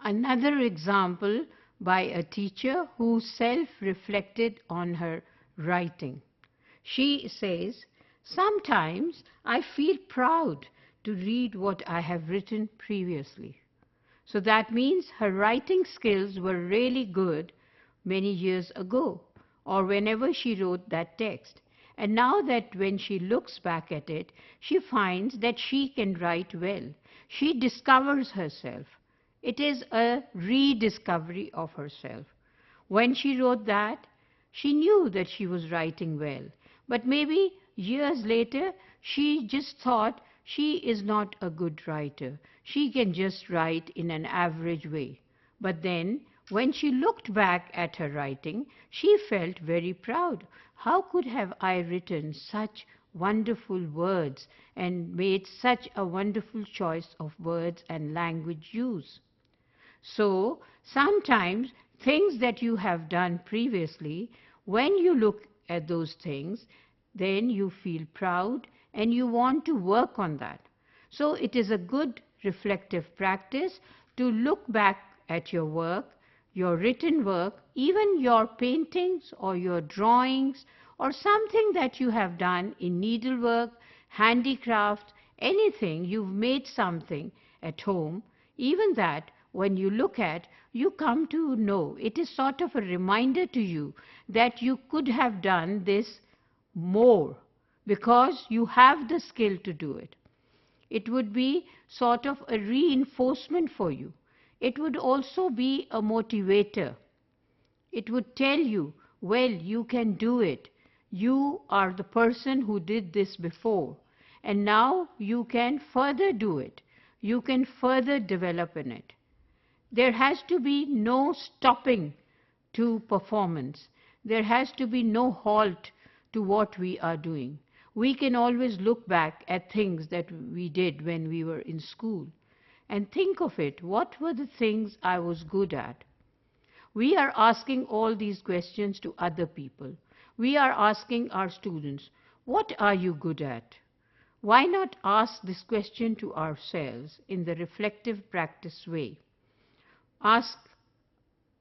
Another example by a teacher who self-reflected on her writing. She says, "Sometimes I feel proud to read what I have written previously." So that means her writing skills were really good many years ago, or whenever she wrote that text. And now that when she looks back at it, she finds that she can write well. She discovers herself. It is a rediscovery of herself. When she wrote that, she knew that she was writing well. But maybe years later, she just thought she is not a good writer. She can just write in an average way. But then, when she looked back at her writing, she felt very proud. How could have I written such wonderful words and made such a wonderful choice of words and language use? So, sometimes things that you have done previously, when you look at those things, then you feel proud and you want to work on that. So, it is a good reflective practice to look back at your work, your written work, even your paintings or your drawings or something that you have done in needlework, handicraft, anything, you've made something at home, even that when you look at, you come to know. It is sort of a reminder to you that you could have done this more because you have the skill to do it. It would be sort of a reinforcement for you. It would also be a motivator. It would tell you, well, you can do it. You are the person who did this before, and now you can further do it. You can further develop in it. There has to be no stopping to performance. There has to be no halt to what we are doing. We can always look back at things that we did when we were in school and think of it. What were the things I was good at? We are asking all these questions to other people. We are asking our students, what are you good at? Why not ask this question to ourselves in the reflective practice way? Ask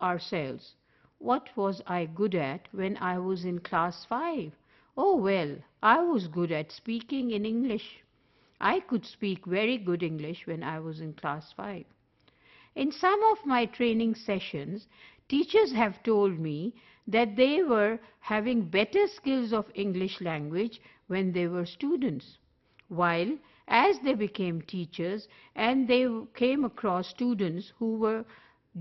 ourselves, what was I good at when I was in class 5? Oh, well, I was good at speaking in English. I could speak very good English when I was in class 5. In some of my training sessions, teachers have told me that they were having better skills of English language when they were students, while as they became teachers and they came across students who were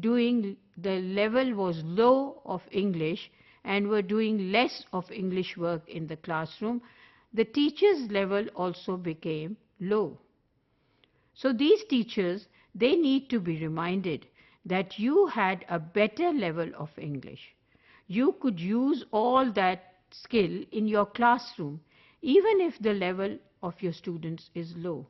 doing, the level was low of English and were doing less of English work in the classroom, the teachers' level also became low. So these teachers, they need to be reminded that you had a better level of English. You could use all that skill in your classroom, even if the level of your students is low.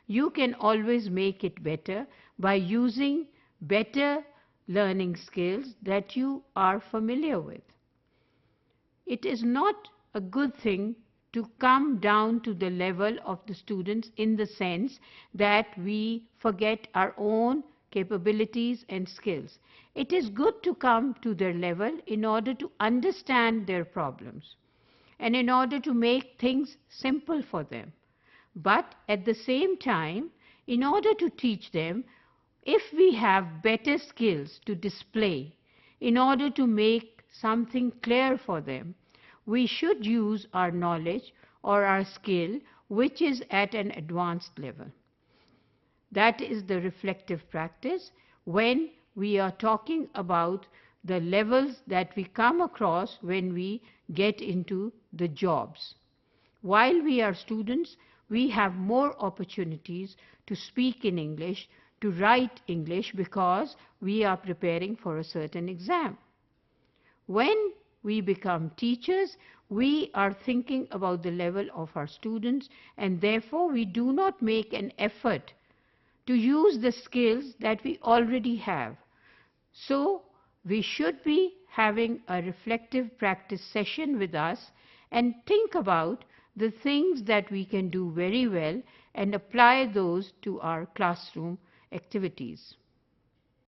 You can always make it better by using better learning skills that you are familiar with. It is not a good thing to come down to the level of the students in the sense that we forget our own capabilities and skills. It is good to come to their level in order to understand their problems and in order to make things simple for them. But at the same time, in order to teach them, if we have better skills to display, in order to make something clear for them, we should use our knowledge or our skill which is at an advanced level. That is the reflective practice when we are talking about the levels that we come across when we get into the jobs. While we are students, we have more opportunities to speak in English, to write English because we are preparing for a certain exam. When we become teachers, we are thinking about the level of our students, and therefore we do not make an effort to use the skills that we already have. So we should be having a reflective practice session with us and think about the things that we can do very well and apply those to our classroom activities.